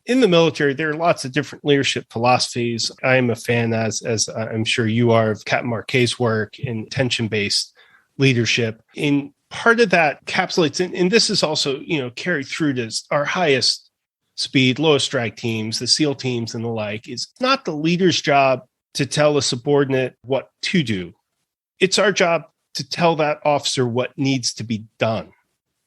in the military, there are lots of different leadership philosophies. I am a fan, as I'm sure you are, of Captain Marquet's work in tension-based leadership. In part of that encapsulates, and this is also, carried through to our highest speed, lowest strike teams, the SEAL teams and the like, is not the leader's job to tell a subordinate what to do. It's our job to tell that officer what needs to be done.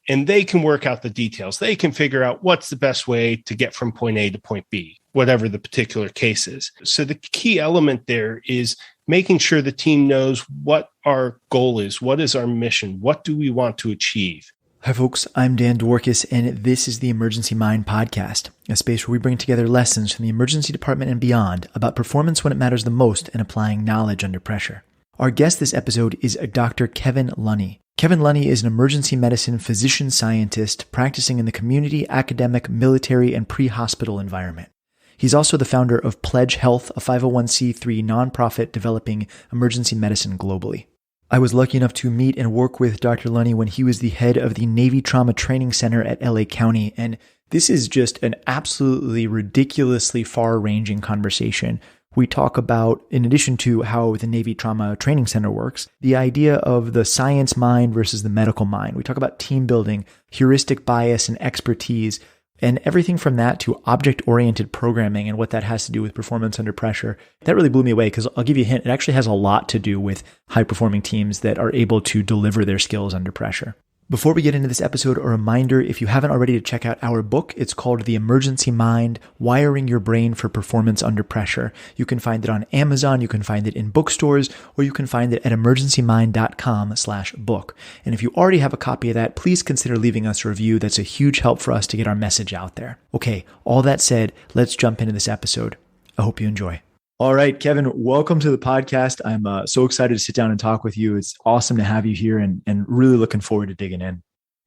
And they can work out the details. They can figure out what's the best way to get from point A to point B, whatever the particular case is. So the key element there is making sure the team knows what our goal is. What is our mission? What do we want to achieve? Hi, folks. I'm Dan Dworkis, and this is the Emergency Mind Podcast, a space where we bring together lessons from the emergency department and beyond about performance when it matters the most and applying knowledge under pressure. Our guest this episode is Dr. Kevin Lunney. Kevin Lunney is an emergency medicine physician scientist practicing in the community, academic, military, and pre-hospital environment. He's also the founder of Pledge Health, a 501c3 nonprofit developing emergency medicine globally. I was lucky enough to meet and work with Dr. Lunney when he was the head of the Navy Trauma Training Center at LA County, and this is just an absolutely ridiculously far-ranging conversation. We talk about, in addition to how the Navy Trauma Training Center works, the idea of the science mind versus the medical mind. We talk about team building, heuristic bias and expertise, and everything from that to object-oriented programming and what that has to do with performance under pressure. That really blew me away because I'll give you a hint. It actually has a lot to do with high-performing teams that are able to deliver their skills under pressure. Before we get into this episode, a reminder, if you haven't already, to check out our book. It's called The Emergency Mind, Wiring Your Brain for Performance Under Pressure. You can find it on Amazon, you can find it in bookstores, or you can find it at emergencymind.com/book. And if you already have a copy of that, please consider leaving us a review. That's a huge help for us to get our message out there. Okay, all that said, let's jump into this episode. I hope you enjoy. All right, Kevin, welcome to the podcast. I'm so excited to sit down and talk with you. It's awesome to have you here and really looking forward to digging in.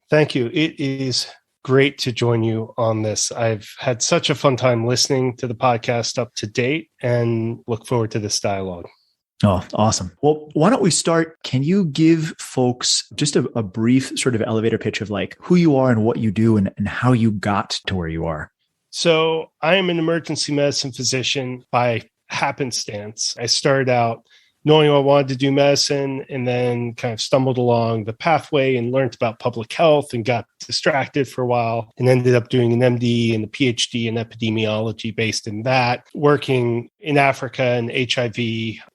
Thank you. It is great to join you on this. I've had such a fun time listening to the podcast up to date and look forward to this dialogue. Oh, awesome. Well, why don't we start? Can you give folks just a brief sort of elevator pitch of like who you are and what you do and how you got to where you are? So I am an emergency medicine physician by happenstance. I started out knowing I wanted to do medicine and then kind of stumbled along the pathway and learned about public health and got distracted for a while and ended up doing an MD and a PhD in epidemiology based in that, working in Africa and HIV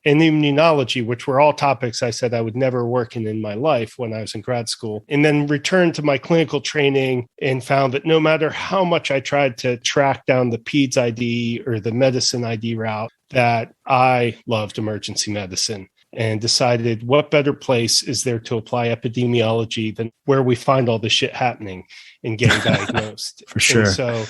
and immunology, which were all topics I said I would never work in my life when I was in grad school, and then returned to my clinical training and found that no matter how much I tried to track down the PEDS ID or the medicine ID route, that I loved emergency medicine and decided what better place is there to apply epidemiology than where we find all this shit happening and getting diagnosed. For sure. And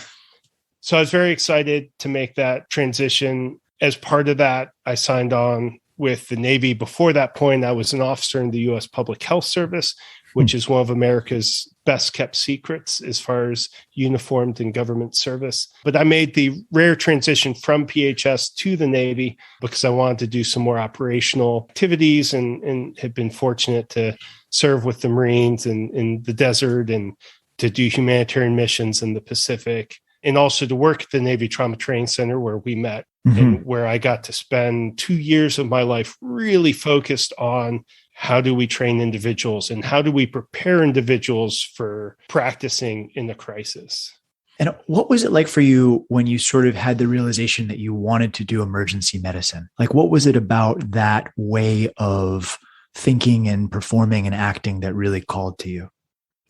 so I was very excited to make that transition. As part of that, I signed on with the Navy. Before that point, I was an officer in the U.S. Public Health Service, which is one of America's best kept secrets as far as uniformed and government service. But I made the rare transition from PHS to the Navy because I wanted to do some more operational activities and had been fortunate to serve with the Marines in the desert and to do humanitarian missions in the Pacific, and also to work at the Navy Trauma Training Center where we met and where I got to spend 2 years of my life really focused on how do we train individuals and how do we prepare individuals for practicing in a crisis? And what was it like for you when you sort of had the realization that you wanted to do emergency medicine? Like, what was it about that way of thinking and performing and acting that really called to you?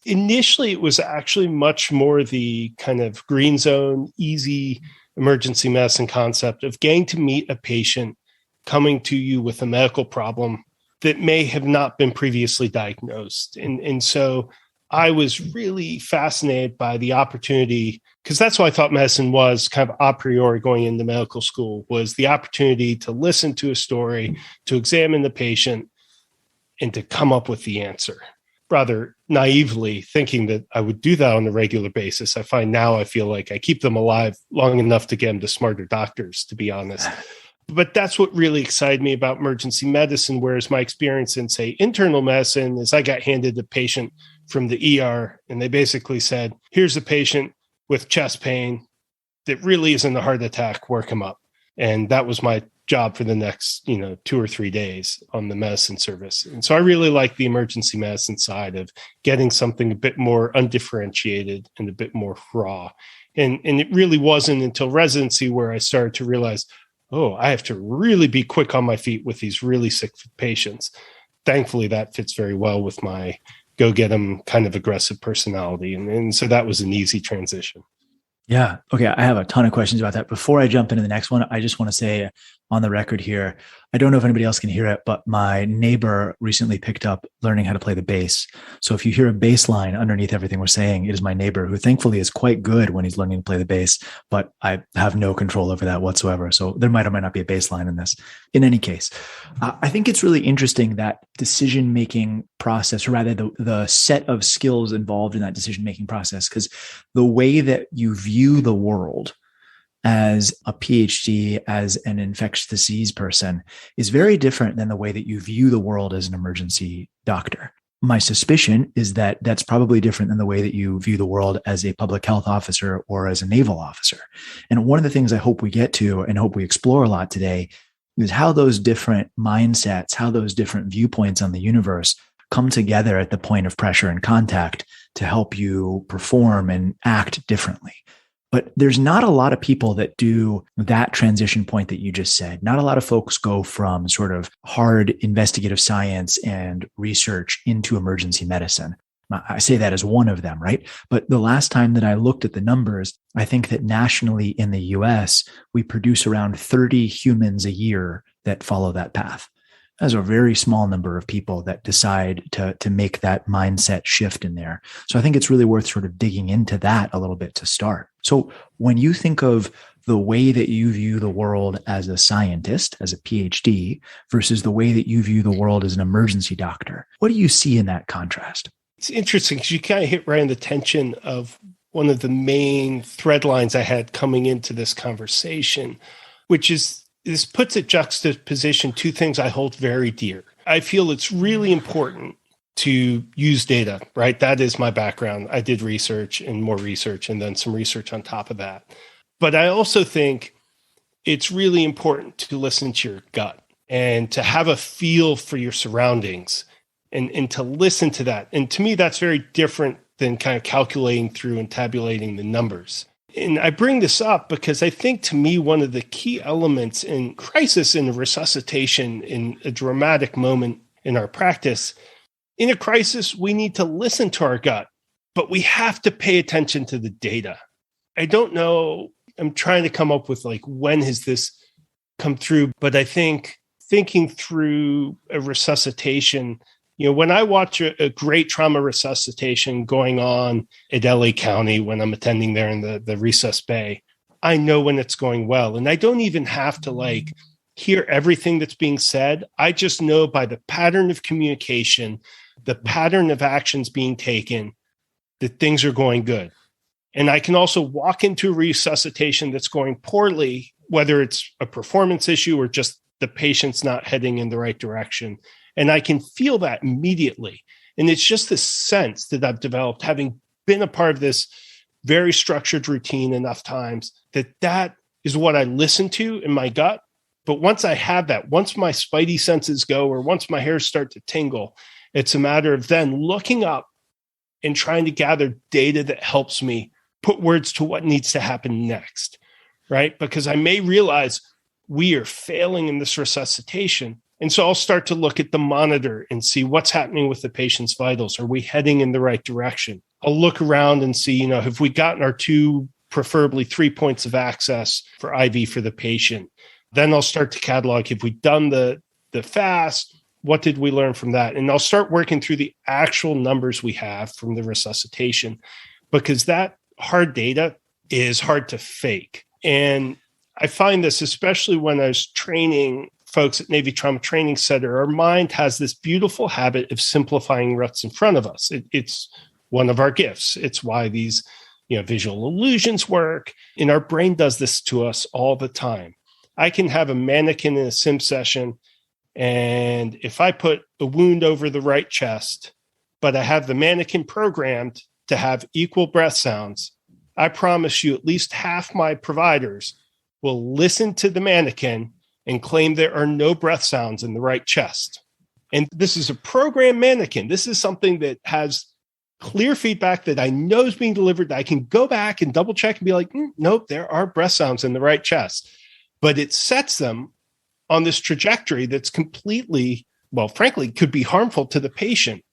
Initially, it was actually much more the kind of green zone, easy emergency medicine concept of getting to meet a patient coming to you with a medical problem that may have not been previously diagnosed. And so I was really fascinated by the opportunity, because that's what I thought medicine was kind of a priori going into medical school, was the opportunity to listen to a story, to examine the patient, and to come up with the answer. Rather naively thinking that I would do that on a regular basis. I find now I feel like I keep them alive long enough to get them to smarter doctors, to be honest. But that's what really excited me about emergency medicine, whereas my experience in, say, internal medicine is I got handed a patient from the ER and they basically said, here's a patient with chest pain. that really isn't a heart attack, work him up. And that was my job for the next, 2 or 3 days on the medicine service. And so I really like the emergency medicine side of getting something a bit more undifferentiated and a bit more raw. And it really wasn't until residency where I started to realize, oh, I have to really be quick on my feet with these really sick patients. Thankfully, that fits very well with my go get them kind of aggressive personality. And so that was an easy transition. Yeah. Okay. I have a ton of questions about that. Before I jump into the next one, I just want to say on the record here, I don't know if anybody else can hear it, but my neighbor recently picked up learning how to play the bass. So if you hear a bass line underneath everything we're saying, it is my neighbor, who thankfully is quite good when he's learning to play the bass, but I have no control over that whatsoever. So there might or might not be a bass line in this. In any case, I think it's really interesting that decision-making process, or rather the set of skills involved in that decision-making process, because the way that you view the world as a PhD, as an infectious disease person, is very different than the way that you view the world as an emergency doctor. My suspicion is that that's probably different than the way that you view the world as a public health officer or as a naval officer. And one of the things I hope we get to and hope we explore a lot today is how those different mindsets, how those different viewpoints on the universe come together at the point of pressure and contact to help you perform and act differently. But there's not a lot of people that do that transition point that you just said. Not a lot of folks go from sort of hard investigative science and research into emergency medicine. I say that as one of them, right? But the last time that I looked at the numbers, I think that nationally in the US, we produce around 30 humans a year that follow that path. That's a very small number of people that decide to make that mindset shift in there. So I think it's really worth sort of digging into that a little bit to start. So when you think of the way that you view the world as a scientist, as a PhD, versus the way that you view the world as an emergency doctor, what do you see in that contrast? It's interesting because you kind of hit right on the tension of one of the main thread lines I had coming into this conversation, which is this puts at juxtaposition two things I hold very dear. I feel it's really important to use data, right? That is my background. I did research and more research and then some research on top of that. But I also think it's really important to listen to your gut and to have a feel for your surroundings and to listen to that. And to me, that's very different than kind of calculating through and tabulating the numbers. And I bring this up because I think, to me, one of the key elements in crisis and resuscitation in a dramatic moment in our practice, in a crisis, we need to listen to our gut, but we have to pay attention to the data. I don't know. I'm trying to come up with when has this come through, but I think thinking through a resuscitation, when I watch a great trauma resuscitation going on at LA County, when I'm attending there in the Recess Bay, I know when it's going well. And I don't even have to hear everything that's being said. I just know by the pattern of communication, the pattern of actions being taken, that things are going good. And I can also walk into a resuscitation that's going poorly, whether it's a performance issue or just the patient's not heading in the right direction. And I can feel that immediately. And it's just this sense that I've developed, having been a part of this very structured routine enough times, that is what I listen to in my gut. But once I have that, once my spidey senses go, or once my hairs start to tingle, it's a matter of then looking up and trying to gather data that helps me put words to what needs to happen next, right? Because I may realize we are failing in this resuscitation. And so I'll start to look at the monitor and see what's happening with the patient's vitals. Are we heading in the right direction? I'll look around and see, have we gotten our 2, preferably 3 points of access for IV for the patient? Then I'll start to catalog, have we done the fast? What did we learn from that? And I'll start working through the actual numbers we have from the resuscitation, because that hard data is hard to fake. And I find this, especially when I was training folks at Navy Trauma Training Center, our mind has this beautiful habit of simplifying what's in front of us. It's one of our gifts. It's why these visual illusions work. And our brain does this to us all the time. I can have a mannequin in a sim session, and if I put a wound over the right chest, but I have the mannequin programmed to have equal breath sounds, I promise you at least half my providers will listen to the mannequin and claim there are no breath sounds in the right chest. And this is a program mannequin. This is something that has clear feedback that I know is being delivered, that I can go back and double check and be like, nope, there are breath sounds in the right chest. But it sets them on this trajectory that's completely, well, frankly, could be harmful to the patient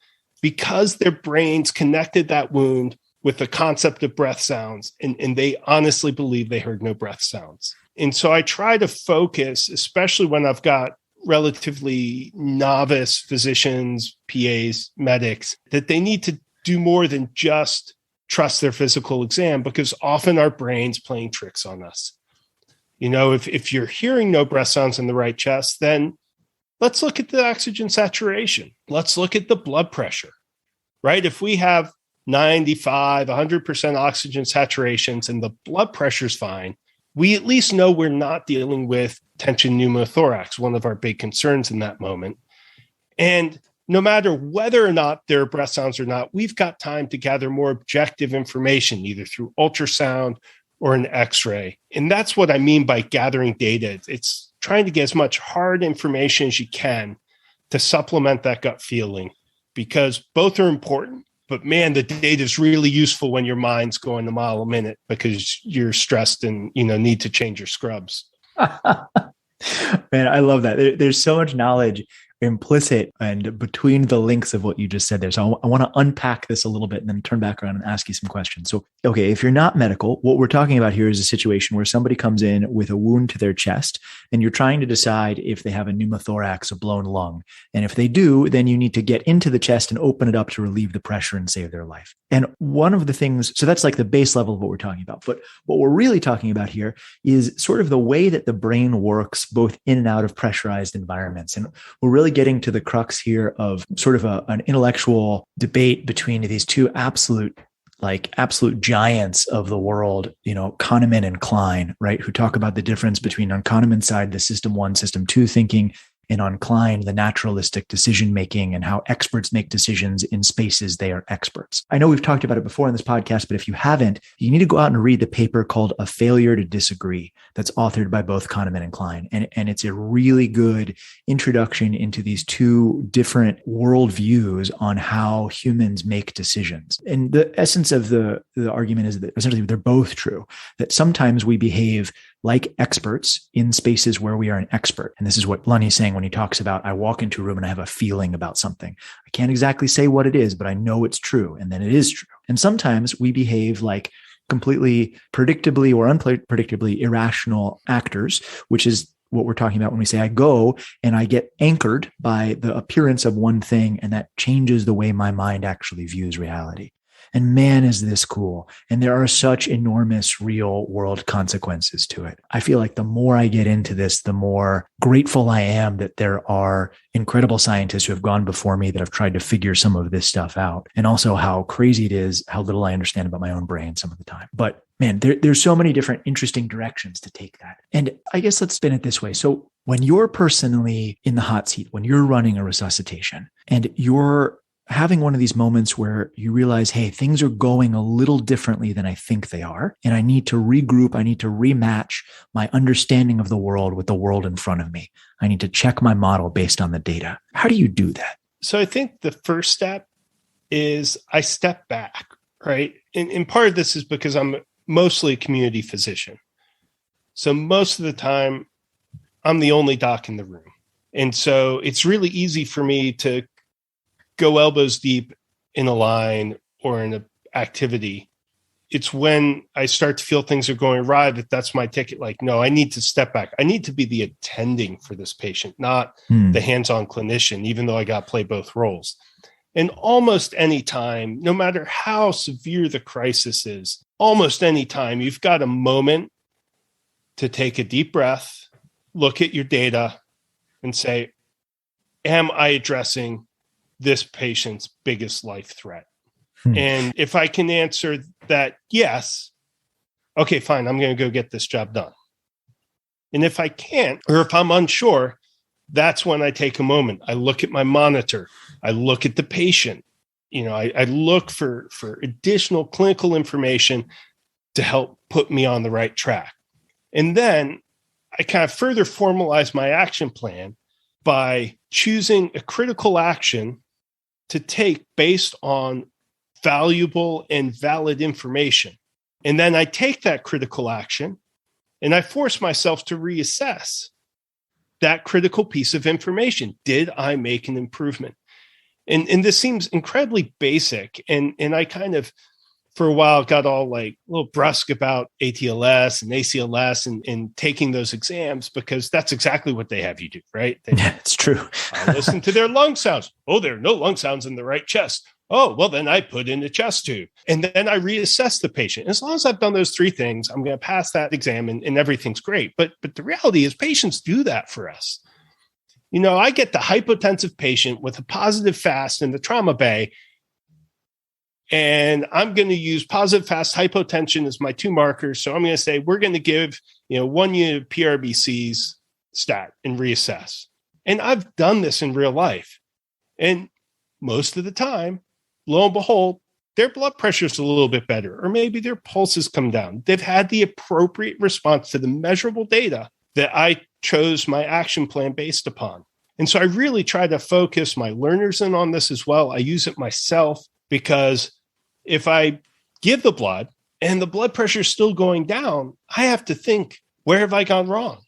because their brains connected that wound with the concept of breath sounds. And they honestly believe they heard no breath sounds. And so I try to focus, especially when I've got relatively novice physicians, PAs, medics, that they need to do more than just trust their physical exam, because often our brain's playing tricks on us. You know, if you're hearing no breath sounds in the right chest, then let's look at the oxygen saturation. Let's look at the blood pressure, right? If we have 95, 100% oxygen saturations and the blood pressure's fine, we at least know we're not dealing with tension pneumothorax, one of our big concerns in that moment. And no matter whether or not there are breath sounds or not, we've got time to gather more objective information, either through ultrasound or an X-ray. And that's what I mean by gathering data. It's trying to get as much hard information as you can to supplement that gut feeling, because both are important. But man, the data is really useful when your mind's going a mile a minute because you're stressed and, need to change your scrubs. Man, I love that. There's so much knowledge implicit and between the links of what you just said there. So I want to unpack this a little bit and then turn back around and ask you some questions. So, okay, if you're not medical, what we're talking about here is a situation where somebody comes in with a wound to their chest and you're trying to decide if they have a pneumothorax, a blown lung. And if they do, then you need to get into the chest and open it up to relieve the pressure and save their life. And one of the things, so that's like the base level of what we're talking about. But what we're really talking about here is sort of the way that the brain works both in and out of pressurized environments. And we're really getting to the crux here of sort of an intellectual debate between these two absolute giants of the world, Kahneman and Klein, right? Who talk about the difference between on Kahneman's side, the system 1, system 2 thinking, and on Klein, the naturalistic decision-making and how experts make decisions in spaces they are experts. I know we've talked about it before in this podcast, but if you haven't, you need to go out and read the paper called A Failure to Disagree that's authored by both Kahneman and Klein. And it's a really good introduction into these two different worldviews on how humans make decisions. And the essence of the argument is that essentially they're both true, that sometimes we behave like experts in spaces where we are an expert. And this is what Lunney's saying when he talks about, I walk into a room and I have a feeling about something. I can't exactly say what it is, but I know it's true. And then it is true. And sometimes we behave like completely predictably or unpredictably irrational actors, which is what we're talking about when we say I go and I get anchored by the appearance of one thing, and that changes the way my mind actually views reality. And man, is this cool. And there are such enormous real world consequences to it. I feel like the more I get into this, the more grateful I am that there are incredible scientists who have gone before me that have tried to figure some of this stuff out. And also how crazy it is, how little I understand about my own brain some of the time. But man, there's so many different interesting directions to take that. And I guess let's spin it this way. So when you're personally in the hot seat, when you're running a resuscitation and you're having one of these moments where you realize, hey, things are going a little differently than I think they are. And I need to regroup. I need to rematch my understanding of the world with the world in front of me. I need to check my model based on the data. How do you do that? So I think the first step is I step back, right? And part of this is because I'm mostly a community physician. So most of the time, I'm the only doc in the room. And so it's really easy for me to go elbows deep in a line or in an activity. It's when I start to feel things are going awry that's my ticket. Like, no, I need to step back. I need to be the attending for this patient, not the hands-on clinician, even though I got to play both roles. And almost any time, no matter how severe the crisis is, almost any time you've got a moment to take a deep breath, look at your data and say, am I addressing this patient's biggest life threat? And if I can answer that, yes, okay, fine, I'm going to go get this job done. And if I can't, or if I'm unsure, that's when I take a moment. I look at my monitor. I look at the patient. I look for additional clinical information to help put me on the right track. And then I kind of further formalize my action plan by choosing a critical action to take based on valuable and valid information. And then I take that critical action and I force myself to reassess that critical piece of information. Did I make an improvement? And this seems incredibly basic. And I kind of, for a while, got all like a little brusque about ATLS and ACLS and taking those exams, because that's exactly what they have you do, right? Yeah, it's true. Listen to their lung sounds. Oh, there are no lung sounds in the right chest. Oh, well, then I put in a chest tube. And then I reassess the patient. As long as I've done those three things, I'm going to pass that exam and everything's great. But the reality is patients do that for us. You know, I get the hypotensive patient with a positive FAST in the trauma bay, and I'm going to use positive FAST hypotension as my two markers. So I'm going to say, we're going to give, 1 unit of PRBCs stat and reassess. And I've done this in real life. And most of the time, lo and behold, their blood pressure is a little bit better, or maybe their pulses come down. They've had the appropriate response to the measurable data that I chose my action plan based upon. And so I really try to focus my learners in on this as well. I use it myself, because if I give the blood and the blood pressure is still going down, I have to think, where have I gone wrong?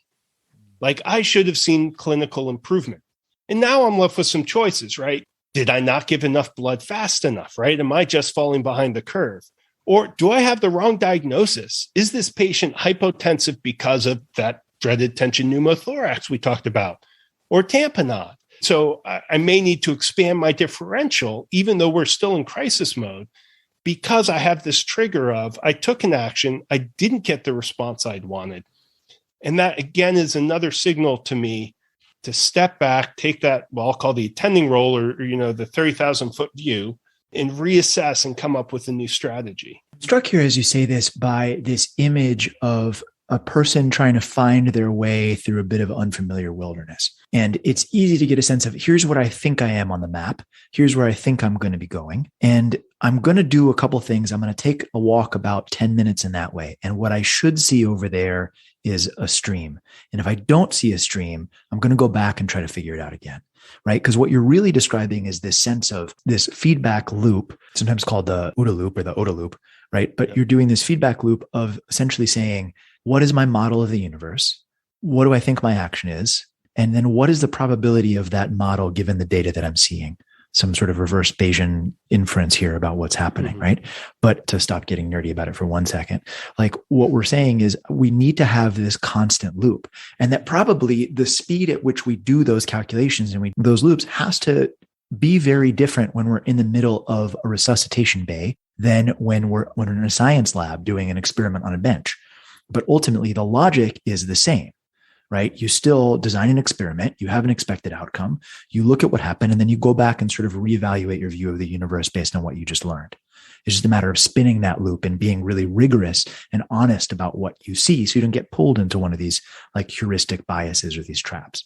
Like, I should have seen clinical improvement. And now I'm left with some choices, right? Did I not give enough blood fast enough, right? Am I just falling behind the curve? Or do I have the wrong diagnosis? Is this patient hypotensive because of that dreaded tension pneumothorax we talked about, or tamponade? So I may need to expand my differential, even though we're still in crisis mode, because I have this trigger of, I took an action, I didn't get the response I'd wanted. And that, again, is another signal to me to step back, take that, well, I'll call the attending role, or the 30,000 foot view, and reassess and come up with a new strategy. Struck here as you say this by this image of a person trying to find their way through a bit of unfamiliar wilderness. And it's easy to get a sense of, here's what I think I am on the map. Here's where I think I'm going to be going. And I'm going to do a couple things. I'm going to take a walk about 10 minutes in that way. And what I should see over there is a stream. And if I don't see a stream, I'm going to go back and try to figure it out again. Right? Because what you're really describing is this sense of this feedback loop, sometimes called the OODA loop or the OODA loop, right? But you're doing this feedback loop of essentially saying, what is my model of the universe? What do I think my action is? And then what is the probability of that model given the data that I'm seeing? Some sort of reverse Bayesian inference here about what's happening, right? But to stop getting nerdy about it for 1 second, like what we're saying is we need to have this constant loop, and that probably the speed at which we do those calculations and those loops has to be very different when we're in the middle of a resuscitation bay than when we're in a science lab doing an experiment on a bench. But ultimately, the logic is the same, right? You still design an experiment, you have an expected outcome, you look at what happened, and then you go back and sort of reevaluate your view of the universe based on what you just learned. It's just a matter of spinning that loop and being really rigorous and honest about what you see, so you don't get pulled into one of these like heuristic biases or these traps.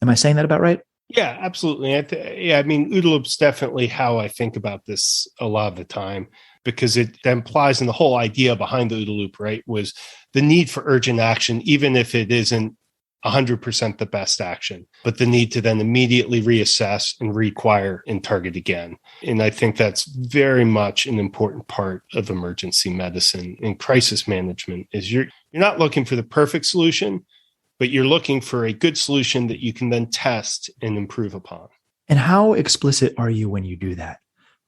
Am I saying that about right? Yeah, absolutely. I mean, OODA loop's definitely how I think about this a lot of the time, because it implies, in the whole idea behind the OODA loop, right, was the need for urgent action, even if it isn't 100% the best action, but the need to then immediately reassess and require and target again. And I think that's very much an important part of emergency medicine and crisis management. Is you're not looking for the perfect solution, but you're looking for a good solution that you can then test and improve upon. And how explicit are you when you do that?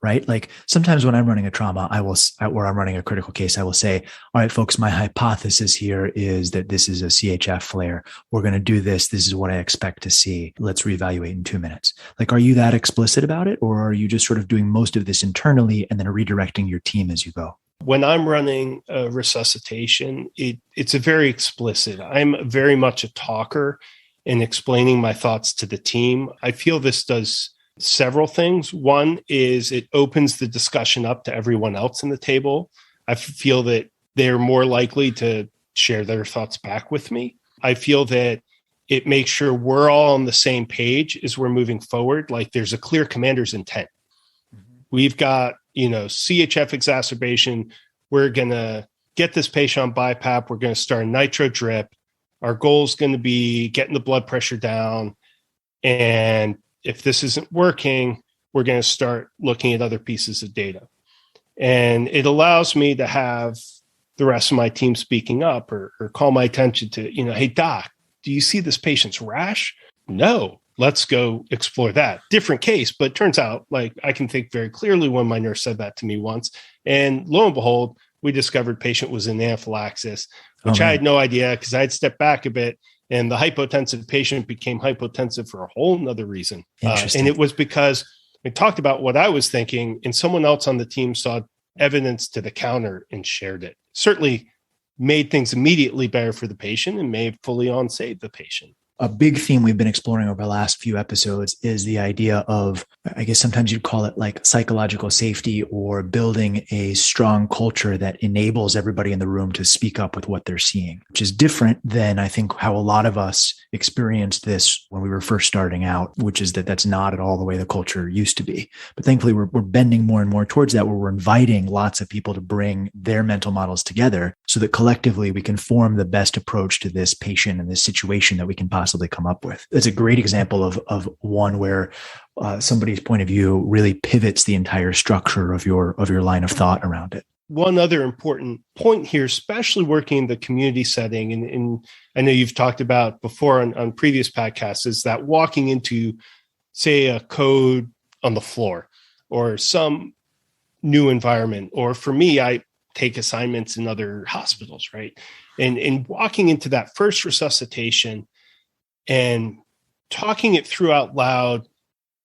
Right? Like sometimes when I'm running a trauma, or I'm running a critical case, I will say, all right, folks, my hypothesis here is that this is a CHF flare. We're going to do this. This is what I expect to see. Let's reevaluate in 2 minutes. Like, are you that explicit about it? Or are you just sort of doing most of this internally and then redirecting your team as you go? When I'm running a resuscitation, it's a very explicit. I'm very much a talker in explaining my thoughts to the team. I feel this does several things. One is it opens the discussion up to everyone else in the table. I feel that they're more likely to share their thoughts back with me. I feel that it makes sure we're all on the same page as we're moving forward. Like there's a clear commander's intent. We've got, CHF exacerbation. We're going to get this patient on BiPAP. We're going to start a nitro drip. Our goal is going to be getting the blood pressure down. And if this isn't working, we're going to start looking at other pieces of data. And it allows me to have the rest of my team speaking up or call my attention to, hey, doc, do you see this patient's rash? No, let's go explore that. Different case, but it turns out like I can think very clearly when my nurse said that to me once. And lo and behold, we discovered patient was in anaphylaxis, which I had no idea because I had stepped back a bit, and the hypotensive patient became hypotensive for a whole nother reason. And it was because we talked about what I was thinking, and someone else on the team saw evidence to the counter and shared it. Certainly made things immediately better for the patient and may have fully on saved the patient. A big theme we've been exploring over the last few episodes is the idea of, I guess sometimes you'd call it like psychological safety, or building a strong culture that enables everybody in the room to speak up with what they're seeing, which is different than I think how a lot of us experienced this when we were first starting out, which is that that's not at all the way the culture used to be. But thankfully, we're bending more and more towards that, where we're inviting lots of people to bring their mental models together so that collectively we can form the best approach to this patient and this situation that we can possibly come up with. It's a great example of one where somebody's point of view really pivots the entire structure of your line of thought around it. One other important point here, especially working in the community setting, and I know you've talked about before on previous podcasts, is that walking into, say, a code on the floor or some new environment, or for me, I take assignments in other hospitals, right? And walking into that first resuscitation and talking it through out loud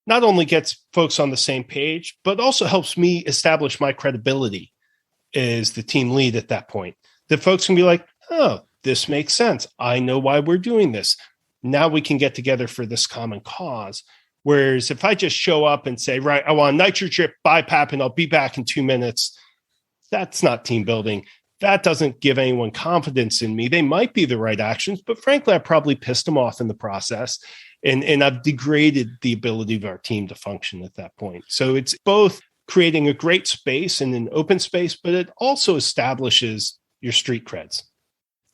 not only gets folks on the same page, but also helps me establish my credibility as the team lead at that point. The folks can be like, oh, this makes sense. I know why we're doing this. Now we can get together for this common cause. Whereas if I just show up and say, right, I want a nitro drip BiPAP and I'll be back in 2 minutes, that's not team building. That doesn't give anyone confidence in me. They might be the right actions, but frankly, I probably pissed them off in the process. And I've degraded the ability of our team to function at that point. So it's both creating a great space and an open space, but it also establishes your street creds.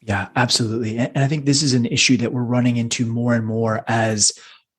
Yeah, absolutely. And I think this is an issue that we're running into more and more as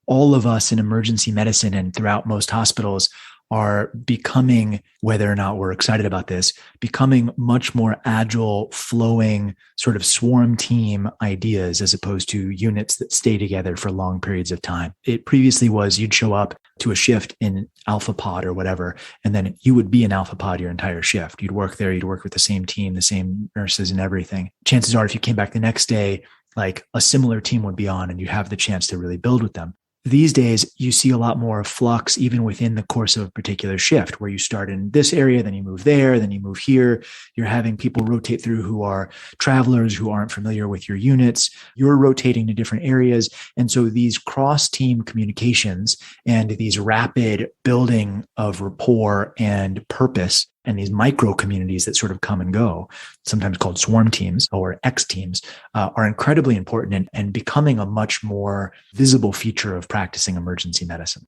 all of us in emergency medicine and throughout most hospitals are becoming, whether or not we're excited about this, becoming much more agile, flowing sort of swarm team ideas as opposed to units that stay together for long periods of time. It previously was you'd show up to a shift in Alpha Pod or whatever, and then you would be in Alpha Pod your entire shift. You'd work there, you'd work with the same team, the same nurses and everything. Chances are if you came back the next day, like a similar team would be on and you'd have the chance to really build with them. These days, you see a lot more flux, even within the course of a particular shift, where you start in this area, then you move there, then you move here. You're having people rotate through who are travelers, who aren't familiar with your units. You're rotating to different areas. And so these cross-team communications and these rapid building of rapport and purpose and these micro communities that sort of come and go, sometimes called swarm teams or X teams, are incredibly important and becoming a much more visible feature of practicing emergency medicine.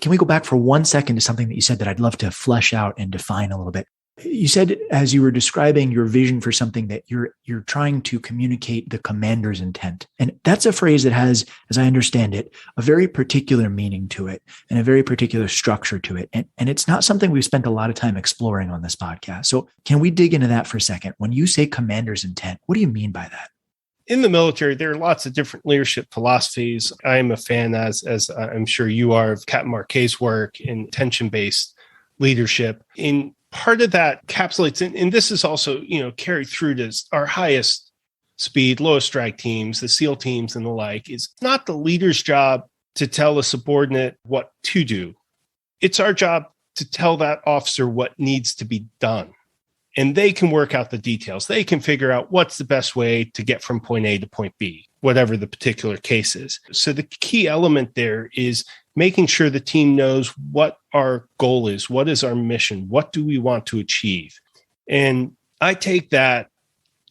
Can we go back for 1 second to something that you said that I'd love to flesh out and define a little bit? You said, as you were describing your vision for something, that you're trying to communicate the commander's intent. And that's a phrase that has, as I understand it, a very particular meaning to it and a very particular structure to it. And it's not something we've spent a lot of time exploring on this podcast. So can we dig into that for a second? When you say commander's intent, what do you mean by that? In the military, there are lots of different leadership philosophies. I am a fan, as I'm sure you are, of Captain Marquet's work in intention-based leadership. In part of that encapsulates, and this is also, carried through to our highest speed, lowest drag teams, the SEAL teams and the like, is not the leader's job to tell a subordinate what to do. It's our job to tell that officer what needs to be done. And they can work out the details. They can figure out what's the best way to get from point A to point B, whatever the particular case is. So the key element there is making sure the team knows what our goal is, what is our mission, what do we want to achieve. And I take that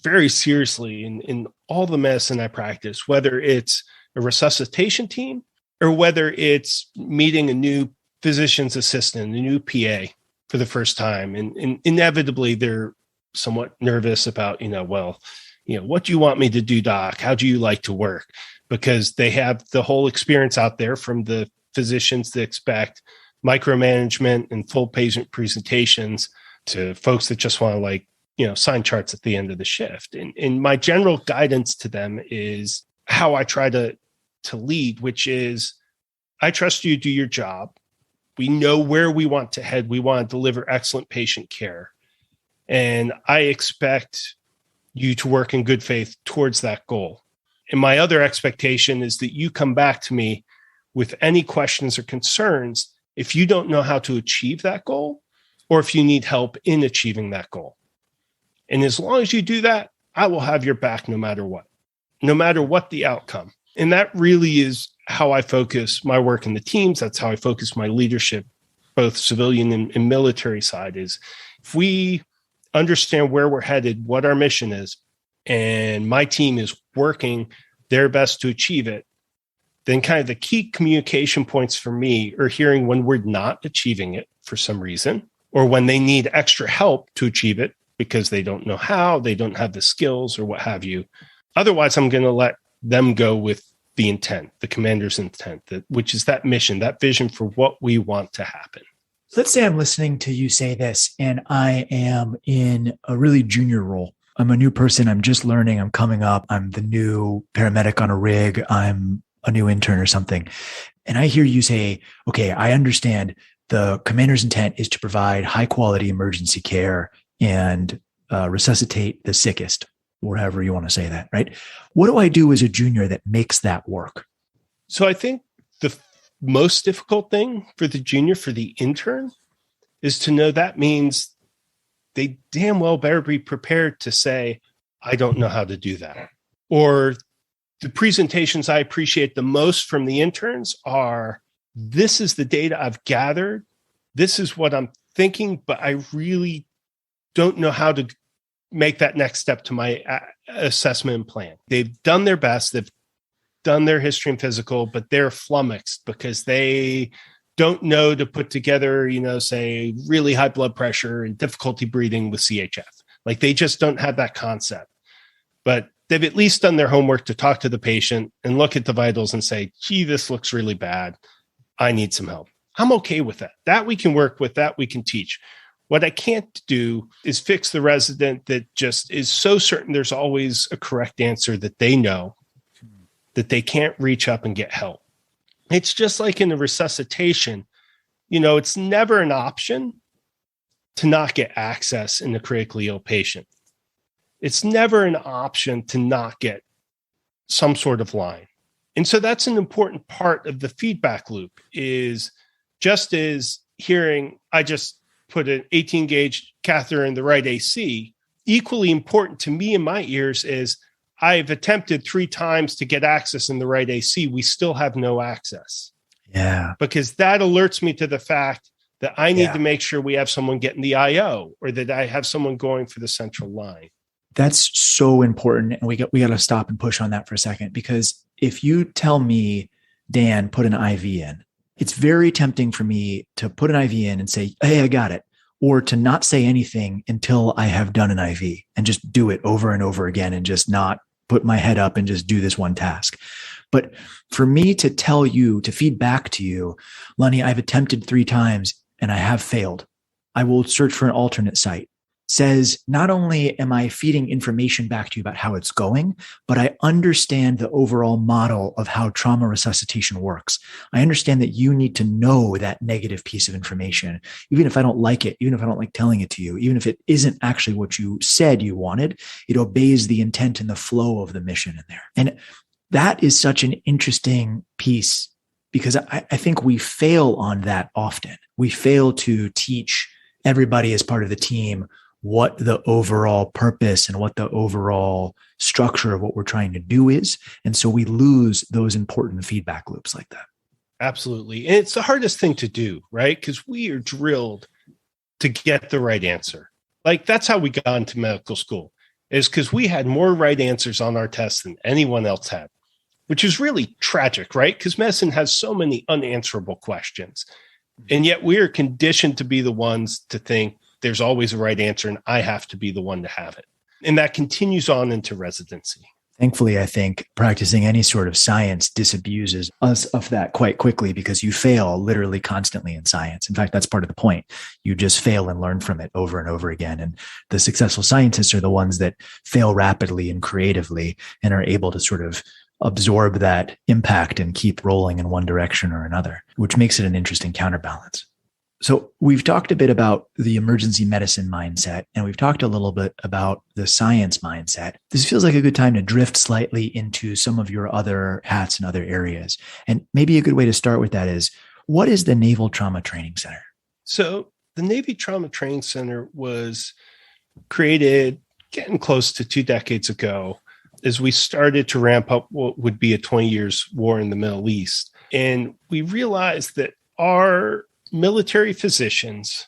very seriously in all the medicine I practice, whether it's a resuscitation team or whether it's meeting a new physician's assistant, a new PA for the first time. And inevitably, they're somewhat nervous about, what do you want me to do, doc? How do you like to work? Because they have the whole experience out there from the physicians that expect micromanagement and full patient presentations to folks that just want to sign charts at the end of the shift. And my general guidance to them is how I try to lead, which is I trust you to do your job. We know where we want to head. We want to deliver excellent patient care. And I expect you to work in good faith towards that goal. And my other expectation is that you come back to me with any questions or concerns if you don't know how to achieve that goal or if you need help in achieving that goal. And as long as you do that, I will have your back no matter what the outcome. And that really is how I focus my work in the teams. That's how I focus my leadership, both civilian and military side, is if we understand where we're headed, what our mission is, and my team is working their best to achieve it, then kind of the key communication points for me are hearing when we're not achieving it for some reason, or when they need extra help to achieve it because they don't know how, they don't have the skills or what have you. Otherwise, I'm going to let them go with the intent, the commander's intent, which is that mission, that vision for what we want to happen. Let's say I'm listening to you say this and I am in a really junior role. I'm a new person. I'm just learning. I'm coming up. I'm the new paramedic on a rig. I'm a new intern or something. And I hear you say, okay, I understand the commander's intent is to provide high quality emergency care and resuscitate the sickest, or however you want to say that, right? What do I do as a junior that makes that work? So I think the most difficult thing for the junior, for the intern, is to know that means they damn well better be prepared to say, I don't know how to do that. Or the presentations I appreciate the most from the interns are, this is the data I've gathered. This is what I'm thinking, but I really don't know how to make that next step to my assessment plan. They've done their best. They've done their history and physical, but they're flummoxed because they don't know to put together, say really high blood pressure and difficulty breathing with CHF. Like they just don't have that concept, but they've at least done their homework to talk to the patient and look at the vitals and say, gee, this looks really bad. I need some help. I'm okay with that. That we can work with, that we can teach. What I can't do is fix the resident that just is so certain there's always a correct answer that they know, that they can't reach up and get help. It's just like in the resuscitation, it's never an option to not get access in a critically ill patient. It's never an option to not get some sort of line. And so that's an important part of the feedback loop, is just as hearing, I just put an 18 gauge catheter in the right AC, equally important to me in my ears is I've attempted 3 times to get access in the right AC. We still have no access. Yeah. Because that alerts me to the fact that I need to make sure we have someone getting the IO, or that I have someone going for the central line. That's so important. And we got to stop and push on that for a second, because if you tell me, Dan, put an IV in, it's very tempting for me to put an IV in and say, hey, I got it. Or to not say anything until I have done an IV and just do it over and over again and just not put my head up and just do this one task. But for me to tell you, to feed back to you, Lunney, I've attempted 3 times and I have failed. I will search for an alternate site. Says, not only am I feeding information back to you about how it's going, but I understand the overall model of how trauma resuscitation works. I understand that you need to know that negative piece of information, even if I don't like it, even if I don't like telling it to you, even if it isn't actually what you said you wanted, it obeys the intent and the flow of the mission in there. And that is such an interesting piece, because I think we fail on that often. We fail to teach everybody as part of the team what the overall purpose and what the overall structure of what we're trying to do is. And so we lose those important feedback loops like that. Absolutely. And it's the hardest thing to do, right? Because we are drilled to get the right answer. Like that's how we got into medical school, is because we had more right answers on our tests than anyone else had, which is really tragic, right? Because medicine has so many unanswerable questions. And yet we are conditioned to be the ones to think there's always a right answer and I have to be the one to have it. And that continues on into residency. Thankfully, I think practicing any sort of science disabuses us of that quite quickly because you fail literally constantly in science. In fact, that's part of the point. You just fail and learn from it over and over again. And the successful scientists are the ones that fail rapidly and creatively and are able to sort of absorb that impact and keep rolling in one direction or another, which makes it an interesting counterbalance. So we've talked a bit about the emergency medicine mindset, and we've talked a little bit about the science mindset. This feels like a good time to drift slightly into some of your other hats and other areas. And maybe a good way to start with that is, what is the Naval Trauma Training Center? So the Navy Trauma Training Center was created getting close to 2 decades ago as we started to ramp up what would be a 20 years war in the Middle East. And we realized that our military physicians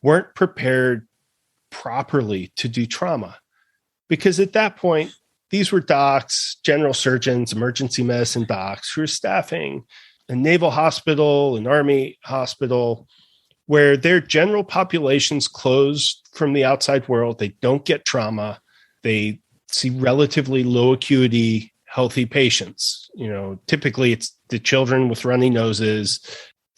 weren't prepared properly to do trauma, because at that point, these were docs, general surgeons, emergency medicine docs who were staffing a naval hospital, an army hospital, where their general population's closed from the outside world. They don't get trauma. They see relatively low acuity, healthy patients. Typically it's the children with runny noses,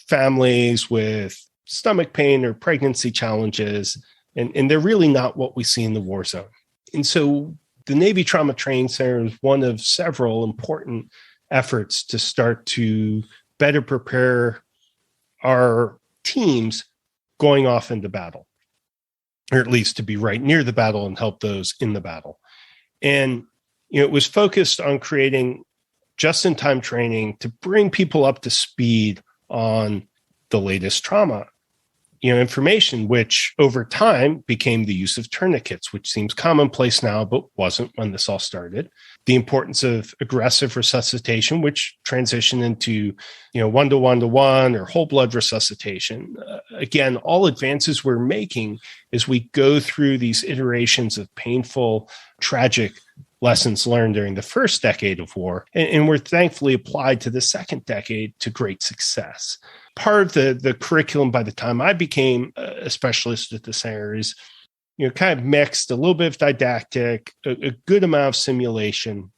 families with stomach pain or pregnancy challenges, and they're really not what we see in the war zone. And so the Navy Trauma Training Center is one of several important efforts to start to better prepare our teams going off into battle, or at least to be right near the battle and help those in the battle. And it was focused on creating just-in-time training to bring people up to speed on the latest trauma, information, which over time became the use of tourniquets, which seems commonplace now, but wasn't when this all started. The importance of aggressive resuscitation, which transitioned into, 1-to-1-to-1 or whole blood resuscitation. Again, all advances we're making as we go through these iterations of painful, tragic lessons learned during the first decade of war, and were thankfully applied to the second decade to great success. Part of the curriculum by the time I became a specialist at the center is, kind of mixed, a little bit of didactic, a good amount of simulation,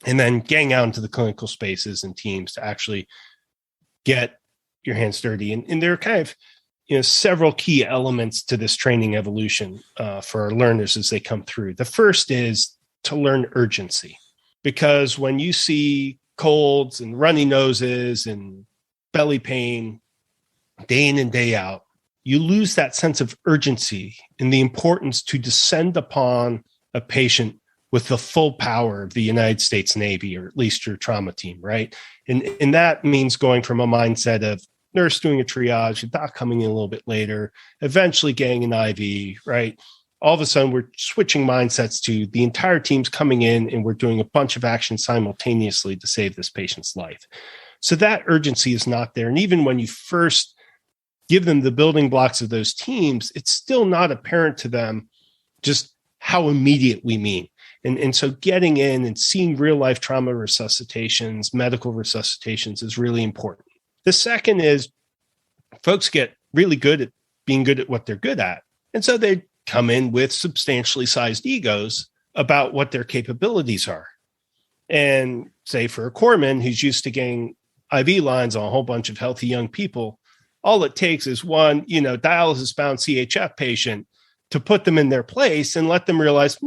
and then getting out into the clinical spaces and teams to actually get your hands dirty. And there are kind of, several key elements to this training evolution for our learners as they come through. The first is to learn urgency, because when you see colds and runny noses and belly pain day in and day out, you lose that sense of urgency and the importance to descend upon a patient with the full power of the United States Navy, or at least your trauma team, right? And that means going from a mindset of nurse doing a triage, a doc coming in a little bit later, eventually getting an IV, right? All of a sudden, we're switching mindsets to the entire team's coming in and we're doing a bunch of actions simultaneously to save this patient's life. So that urgency is not there. And even when you first give them the building blocks of those teams, it's still not apparent to them just how immediate we mean. And so getting in and seeing real life trauma resuscitations, medical resuscitations is really important. The second is folks get really good at being good at what they're good at. And so they come in with substantially sized egos about what their capabilities are. And say for a corpsman who's used to getting IV lines on a whole bunch of healthy young people, all it takes is one, dialysis-bound CHF patient to put them in their place and let them realize,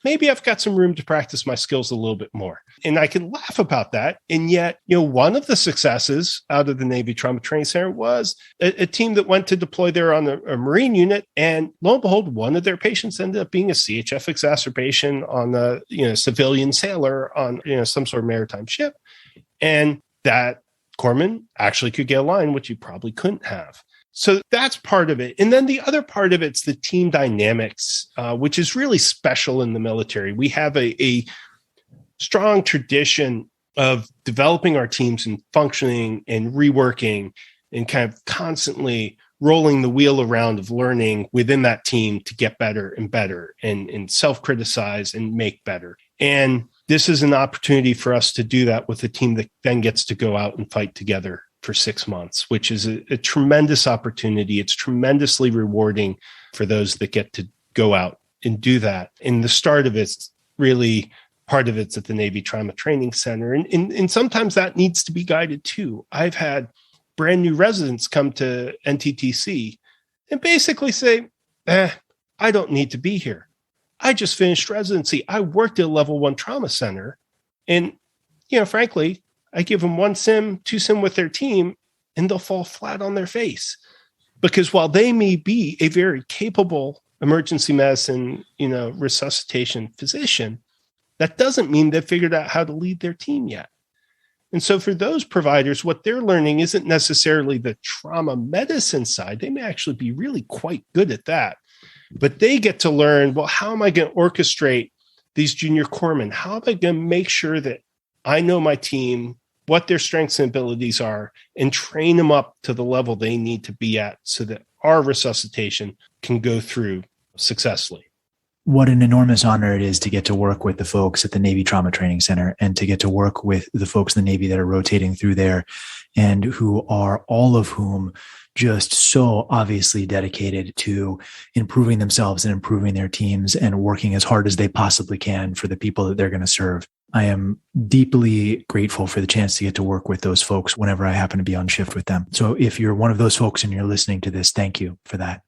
maybe I've got some room to practice my skills a little bit more. And I can laugh about that. And yet, one of the successes out of the Navy Trauma Training Center was a team that went to deploy there on a Marine unit. And lo and behold, one of their patients ended up being a CHF exacerbation on a civilian sailor on some sort of maritime ship. And that corpsman actually could get a line, which you probably couldn't have. So that's part of it. And then the other part of it's the team dynamics, which is really special in the military. We have a strong tradition of developing our teams and functioning and reworking and kind of constantly rolling the wheel around of learning within that team to get better and better and self-criticize and make better. And this is an opportunity for us to do that with a team that then gets to go out and fight together for 6 months, which is a tremendous opportunity. It's tremendously rewarding for those that get to go out and do that. And the start of it's really, part of it's at the Navy Trauma Training Center. And sometimes that needs to be guided too. I've had brand new residents come to NTTC and basically say, I don't need to be here. I just finished residency. I worked at a level 1 trauma center. And, frankly, I give them 1 sim, 2 sim with their team, and they'll fall flat on their face. Because while they may be a very capable emergency medicine, resuscitation physician, that doesn't mean they've figured out how to lead their team yet. And so for those providers, what they're learning isn't necessarily the trauma medicine side. They may actually be really quite good at that. But they get to learn, well, how am I going to orchestrate these junior corpsmen? How am I going to make sure that I know my team, what their strengths and abilities are, and train them up to the level they need to be at so that our resuscitation can go through successfully. What an enormous honor it is to get to work with the folks at the Navy Trauma Training Center and to get to work with the folks in the Navy that are rotating through there and who are all of whom just so obviously dedicated to improving themselves and improving their teams and working as hard as they possibly can for the people that they're going to serve. I am deeply grateful for the chance to get to work with those folks whenever I happen to be on shift with them. So if you're one of those folks and you're listening to this, thank you for that.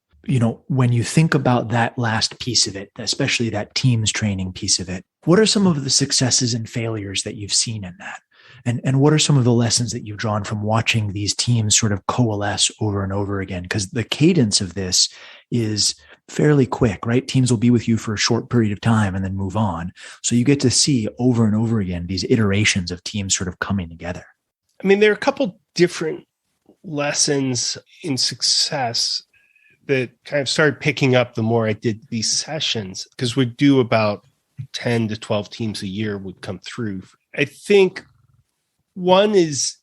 When you think about that last piece of it, especially that teams training piece of it, what are some of the successes and failures that you've seen in that? And what are some of the lessons that you've drawn from watching these teams sort of coalesce over and over again? Because the cadence of this is fairly quick, right? Teams will be with you for a short period of time and then move on. So you get to see over and over again these iterations of teams sort of coming together. I mean, there are a couple different lessons in success that kind of started picking up the more I did these sessions, because we do about 10 to 12 teams a year would come through. I think one is,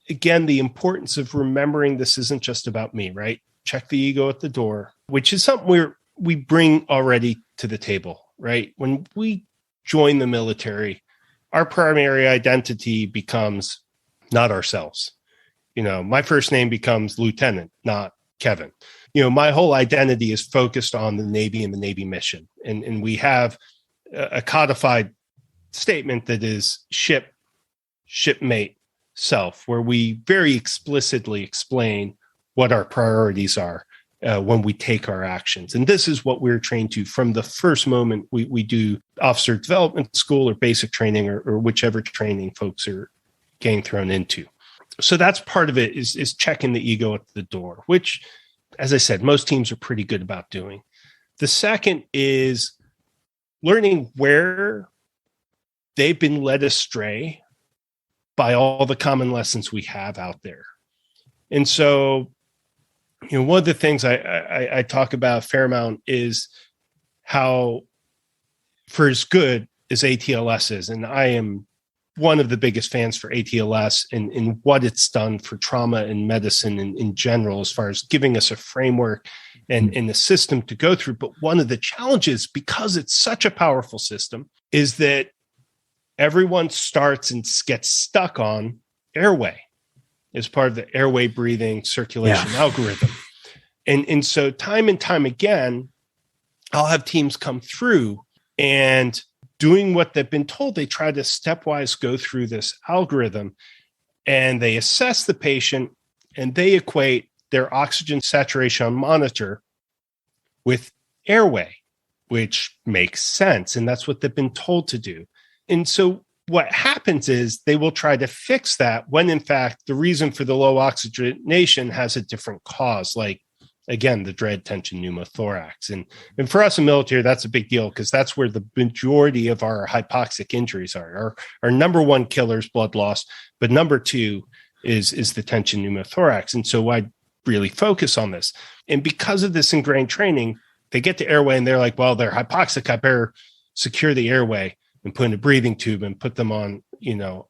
again, the importance of remembering this isn't just about me, right? Check the ego at the door, which is something we bring already to the table, right? When we join the military, our primary identity becomes not ourselves. My first name becomes Lieutenant, not Kevin. My whole identity is focused on the Navy and the Navy mission. And we have a codified statement that is shipmate, self, where we very explicitly explain what our priorities are when we take our actions. And this is what we're trained to from the first moment we do officer development school or basic training or whichever training folks are getting thrown into. So that's part of it is checking the ego at the door, which, as I said, most teams are pretty good about doing. The second is learning where they've been led astray by all the common lessons we have out there. And so, one of the things I talk about a fair amount is how, for as good as ATLS is, and I am one of the biggest fans for ATLS and what it's done for trauma and medicine in general, as far as giving us a framework and a system to go through. But one of the challenges, because it's such a powerful system, is that everyone starts and gets stuck on airway as part of the airway breathing circulation algorithm. And so time and time again, I'll have teams come through and doing what they've been told, they try to stepwise go through this algorithm and they assess the patient and they equate their oxygen saturation on monitor with airway, which makes sense. And that's what they've been told to do. And so what happens is they will try to fix that when in fact the reason for the low oxygenation has a different cause, like, again, the dread tension pneumothorax. And for us in military, that's a big deal because that's where the majority of our hypoxic injuries are. Our number one killer is blood loss, but number two is the tension pneumothorax. And so I really focus on this. And because of this ingrained training, they get to airway and they're like, well, they're hypoxic. I better secure the airway and put in a breathing tube and put them on, a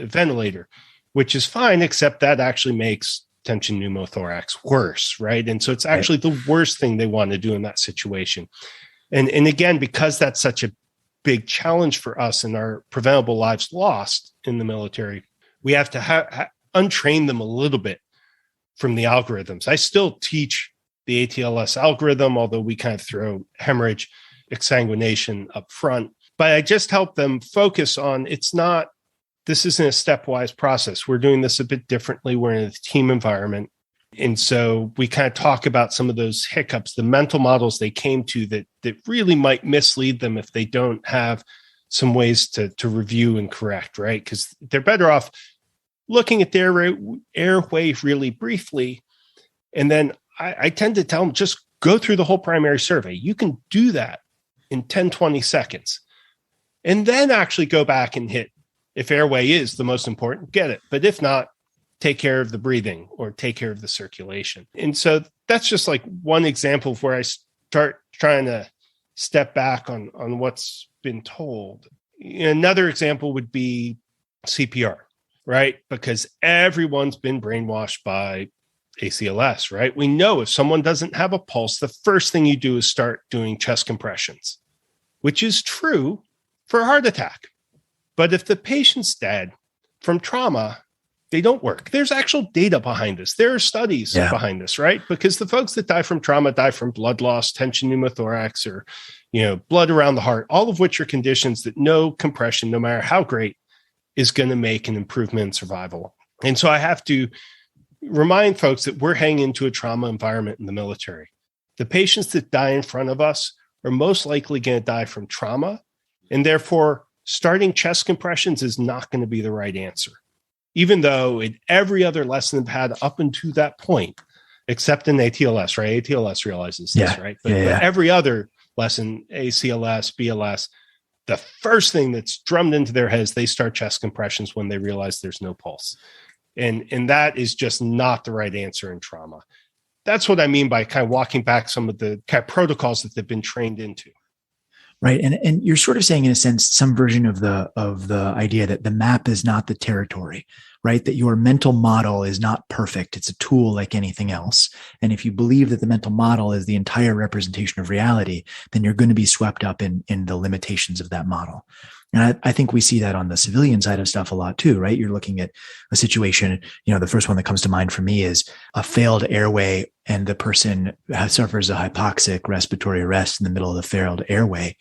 ventilator, which is fine, except that actually makes tension pneumothorax worse, right? And so it's actually the worst thing they want to do in that situation. And again, because that's such a big challenge for us and our preventable lives lost in the military, we have to untrain them a little bit from the algorithms. I still teach the ATLS algorithm, although we kind of throw hemorrhage exsanguination up front. But I just help them focus on this isn't a stepwise process. We're doing this a bit differently. We're in a team environment. And so we kind of talk about some of those hiccups, the mental models they came to that really might mislead them if they don't have some ways to review and correct, right? Because they're better off looking at their airway really briefly. And then I tend to tell them, just go through the whole primary survey. You can do that in 10, 20 seconds. And then actually go back and hit, if airway is the most important, get it. But if not, take care of the breathing or take care of the circulation. And so that's just like one example of where I start trying to step back on what's been told. Another example would be CPR, right? Because everyone's been brainwashed by ACLS, right? We know if someone doesn't have a pulse, the first thing you do is start doing chest compressions, which is true for a heart attack. But if the patient's dead from trauma, they don't work. There's actual data behind this. There are studies behind this, right? Because the folks that die from trauma die from blood loss, tension pneumothorax, or blood around the heart, all of which are conditions that no compression, no matter how great, is going to make an improvement in survival. And so I have to remind folks that we're heading into a trauma environment in the military. The patients that die in front of us are most likely going to die from trauma, and therefore starting chest compressions is not going to be the right answer. Even though in every other lesson I've had up until that point, except in ATLS, right? ATLS realizes this, right? But every other lesson, ACLS, BLS, the first thing that's drummed into their heads, they start chest compressions when they realize there's no pulse. And that is just not the right answer in trauma. That's what I mean by kind of walking back some of the kind of protocols that they've been trained into. Right. And you're sort of saying, in a sense, some version of the idea that the map is not the territory, right? That your mental model is not perfect. It's a tool like anything else. And if you believe that the mental model is the entire representation of reality, then you're going to be swept up in the limitations of that model. And I think we see that on the civilian side of stuff a lot too, right? You're looking at a situation, the first one that comes to mind for me is a failed airway, and the person suffers a hypoxic respiratory arrest in the middle of the failed airway.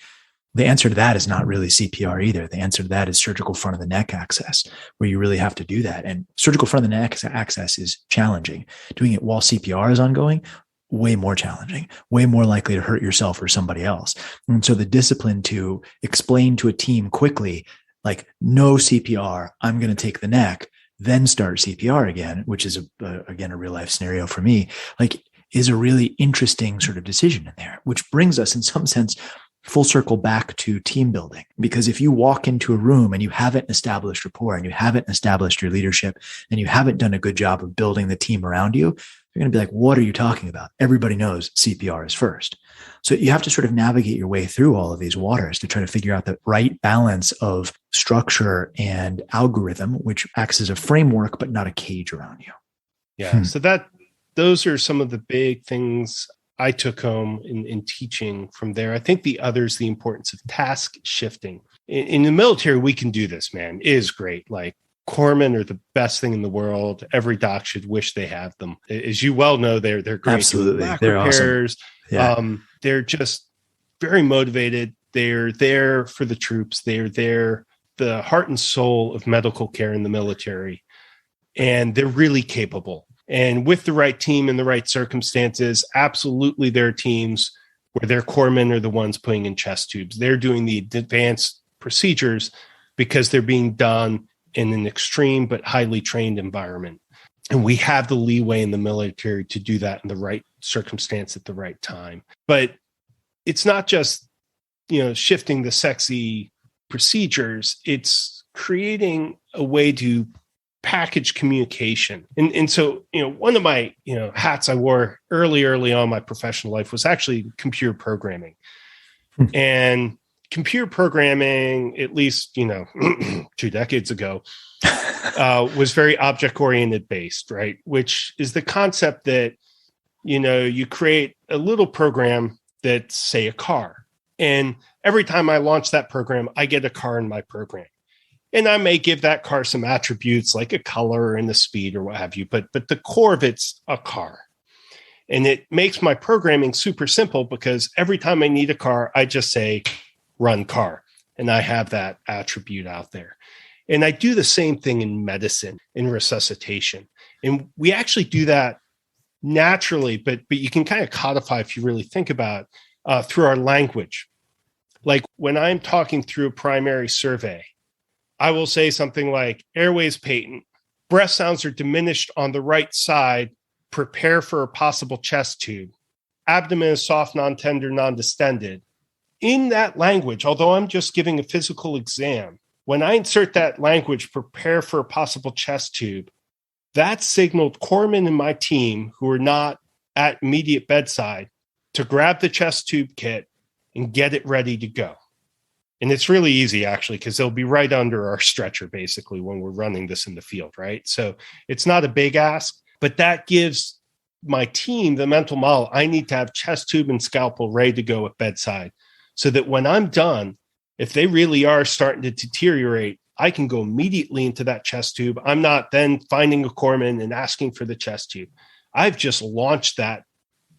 The answer to that is not really CPR either. The answer to that is surgical front of the neck access, where you really have to do that. And surgical front of the neck access is challenging. Doing it while CPR is ongoing, way more challenging, way more likely to hurt yourself or somebody else. And so the discipline to explain to a team quickly, like, no CPR, I'm going to take the neck, then start CPR again, which is again a real life scenario for me, like, is a really interesting sort of decision in there, which brings us in some sense full circle back to team building. Because if you walk into a room and you haven't established rapport and you haven't established your leadership and you haven't done a good job of building the team around you, you're going to be like, what are you talking about? Everybody knows CPR is first. So you have to sort of navigate your way through all of these waters to try to figure out the right balance of structure and algorithm, which acts as a framework, but not a cage around you. Yeah. So those are some of the big things I took home in teaching from there. I think the other is the importance of task shifting. In the military, we can do this, man. It is great. Like, corpsmen are the best thing in the world. Every doc should wish they had them. As you well know, they're great. Absolutely. They're repairs. Awesome. Yeah. They're just very motivated. They're there for the troops. They're there, the heart and soul of medical care in the military. And they're really capable. And with the right team and the right circumstances, absolutely there are teams where their corpsmen are the ones putting in chest tubes. They're doing the advanced procedures because they're being done in an extreme but highly trained environment. And we have the leeway in the military to do that in the right circumstance at the right time. But it's not just, shifting the sexy procedures. It's creating a way to package communication. And so, one of my, hats I wore early on in my professional life was actually computer programming. And computer programming, at least, 2 decades ago, was very object-oriented based, right? Which is the concept that, you create a little program that's, say, a car. And every time I launch that program, I get a car in my program. And I may give that car some attributes like a color and the speed or what have you, but the core of it's a car. And it makes my programming super simple because every time I need a car, I just say run car. And I have that attribute out there. And I do the same thing in medicine, in resuscitation. And we actually do that naturally, but you can kind of codify, if you really think about it, through our language. Like when I'm talking through a primary survey, I will say something like airways patent, breath sounds are diminished on the right side, prepare for a possible chest tube. Abdomen is soft, non-tender, non-distended. In that language, although I'm just giving a physical exam, when I insert that language, prepare for a possible chest tube, that signaled corpsmen in my team who are not at immediate bedside to grab the chest tube kit and get it ready to go. And it's really easy, actually, because they'll be right under our stretcher, basically, when we're running this in the field, right? So it's not a big ask. But that gives my team the mental model. I need to have chest tube and scalpel ready to go at bedside so that when I'm done, if they really are starting to deteriorate, I can go immediately into that chest tube. I'm not then finding a corpsman and asking for the chest tube. I've just launched that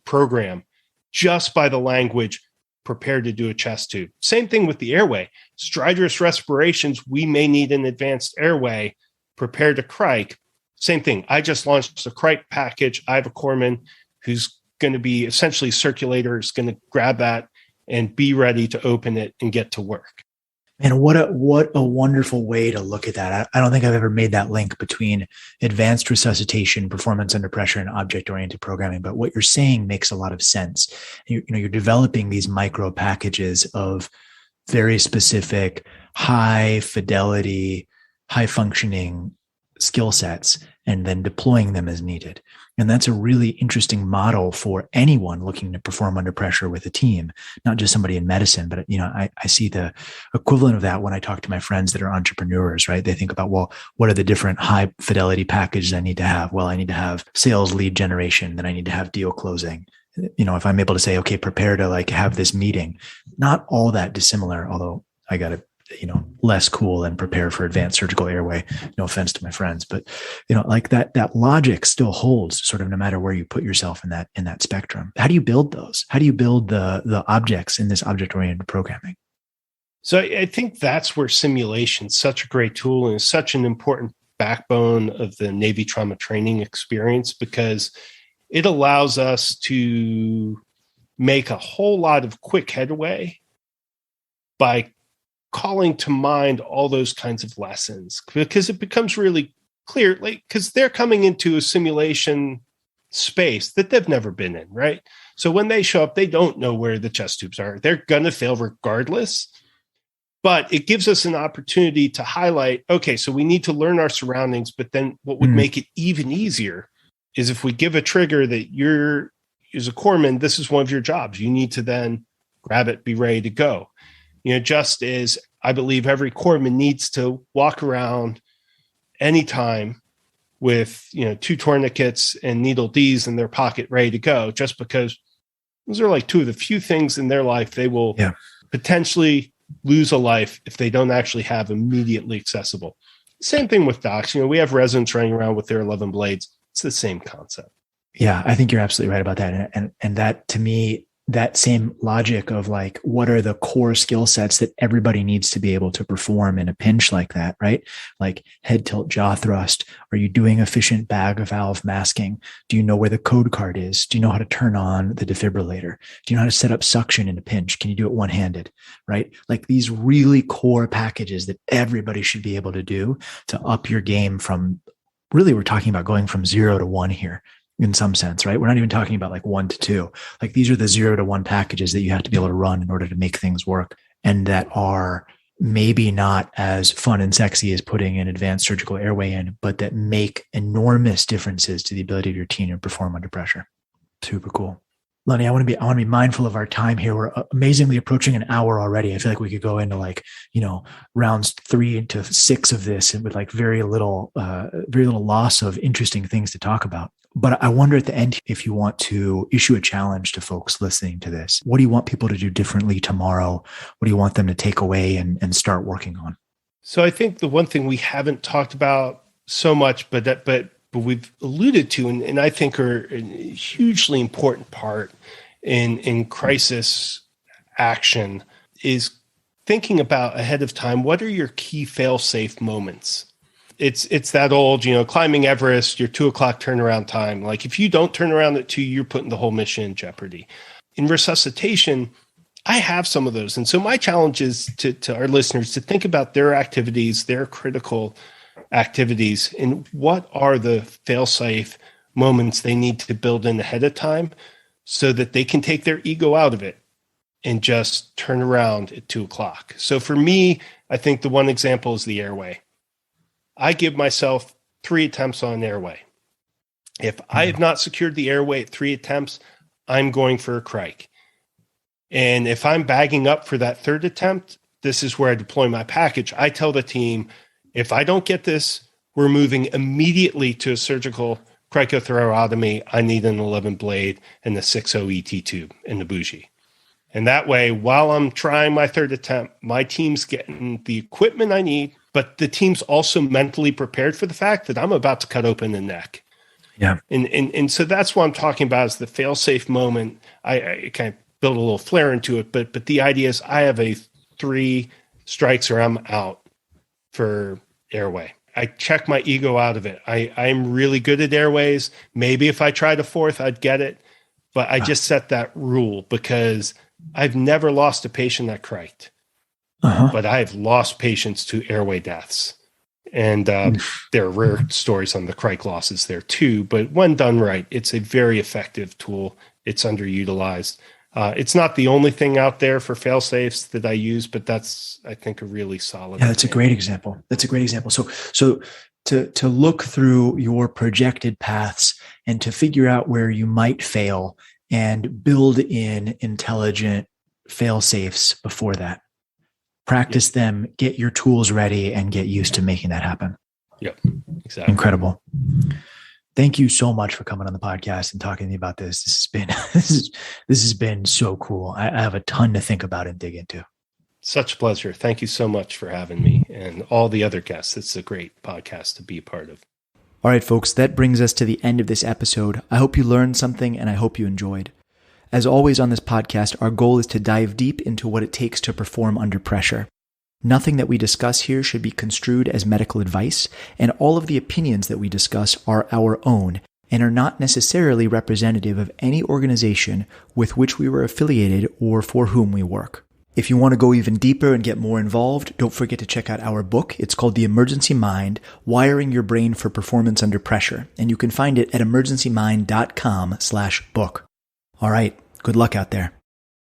program just by the language, prepared to do a chest tube. Same thing with the airway. Stridorous respirations, we may need an advanced airway, prepare to crike. Same thing. I just launched a crike package. I have a corpsman who's going to be essentially circulator, is going to grab that and be ready to open it and get to work. And what a wonderful way to look at that. I don't think I've ever made that link between advanced resuscitation, performance under pressure, and object-oriented programming. But what you're saying makes a lot of sense. You're developing these micro packages of very specific, high fidelity, high functioning skill sets, and then deploying them as needed. And that's a really interesting model for anyone looking to perform under pressure with a team, not just somebody in medicine, but I see the equivalent of that when I talk to my friends that are entrepreneurs, right? They think about, well, what are the different high fidelity packages I need to have? Well, I need to have sales lead generation, then I need to have deal closing. If I'm able to say, okay, prepare to have this meeting, not all that dissimilar, although I got to less cool and prepare for advanced surgical airway. No offense to my friends, but that logic still holds sort of no matter where you put yourself in that spectrum. How do you build those? How do you build the objects in this object-oriented programming? So I think that's where simulation is such a great tool and is such an important backbone of the Navy trauma training experience, because it allows us to make a whole lot of quick headway by calling to mind all those kinds of lessons, because it becomes really clear, because they're coming into a simulation space that they've never been in, right? So when they show up, they don't know where the chest tubes are. They're going to fail regardless. But it gives us an opportunity to highlight, okay, so we need to learn our surroundings, but then what would make it even easier is if we give a trigger that you're, as a corpsman, this is one of your jobs. You need to then grab it, be ready to go. Just as I believe every corpsman needs to walk around anytime with, 2 tourniquets and needle Ds in their pocket ready to go, just because those are two of the few things in their life they will potentially lose a life if they don't actually have immediately accessible. Same thing with docs. We have residents running around with their 11 blades. It's the same concept. Yeah, I think you're absolutely right about that. And that, to me, that same logic of what are the core skill sets that everybody needs to be able to perform in a pinch like that, right? Like head tilt, jaw thrust. Are you doing efficient bag of valve masking? Do you know where the code card is? Do you know how to turn on the defibrillator? Do you know how to set up suction in a pinch? Can you do it one-handed, right? These really core packages that everybody should be able to do to up your game from, really, we're talking about going from 0 to 1 here. In some sense, right? We're not even talking about 1 to 2. These are the 0 to 1 packages that you have to be able to run in order to make things work, and that are maybe not as fun and sexy as putting an advanced surgical airway in, but that make enormous differences to the ability of your team to perform under pressure. Super cool. Lunney, I want to be mindful of our time here. We're amazingly approaching an hour already. I feel like we could go into rounds 3 to 6 of this with very little loss of interesting things to talk about. But I wonder at the end, if you want to issue a challenge to folks listening to this, what do you want people to do differently tomorrow? What do you want them to take away and start working on? So I think the one thing we haven't talked about so much, but but we've alluded to, and I think are a hugely important part in crisis action, is thinking about ahead of time, what are your key fail-safe moments? It's that old, climbing Everest, your 2:00 turnaround time. Like if you don't turn around at 2, you're putting the whole mission in jeopardy. In resuscitation, I have some of those. And so my challenge is to our listeners to think about their activities, their critical activities, and what are the fail-safe moments they need to build in ahead of time so that they can take their ego out of it and just turn around at 2:00. So for me, I think the one example is the airway. I give myself 3 attempts on an airway. If I have not secured the airway at 3 attempts, I'm going for a crike. And if I'm bagging up for that 3rd attempt, this is where I deploy my package. I tell the team, if I don't get this, we're moving immediately to a surgical cricothyroidotomy. I need an 11 blade and the 6.0 ET tube and the bougie. And that way, while I'm trying my 3rd attempt, my team's getting the equipment I need, but the team's also mentally prepared for the fact that I'm about to cut open the neck. Yeah. And so that's what I'm talking about is the fail-safe moment. I kind of build a little flair into it, but the idea is I have a 3 strikes or I'm out for airway. I check my ego out of it. I'm really good at airways. Maybe if I tried a 4th, I'd get it. But I just set that rule because I've never lost a patient that criked. But I've lost patients to airway deaths. And there are rare stories on the crike losses there too. But when done right, it's a very effective tool. It's underutilized. It's not the only thing out there for fail-safes that I use, but that's, I think, a really solid. Yeah, that's a great example. That's a great example. So to look through your projected paths and to figure out where you might fail and build in intelligent fail-safes before that. Practice them, get your tools ready, and get used to making that happen. Yep, exactly. Incredible. Thank you so much for coming on the podcast and talking to me about this. This has been so cool. I have a ton to think about and dig into. Such a pleasure. Thank you so much for having me and all the other guests. It's a great podcast to be a part of. All right, folks, that brings us to the end of this episode. I hope you learned something and I hope you enjoyed. As always on this podcast, our goal is to dive deep into what it takes to perform under pressure. Nothing that we discuss here should be construed as medical advice, and all of the opinions that we discuss are our own and are not necessarily representative of any organization with which we were affiliated or for whom we work. If you want to go even deeper and get more involved, don't forget to check out our book. It's called The Emergency Mind, Wiring Your Brain for Performance Under Pressure, and you can find it at emergencymind.com/book. All right, good luck out there.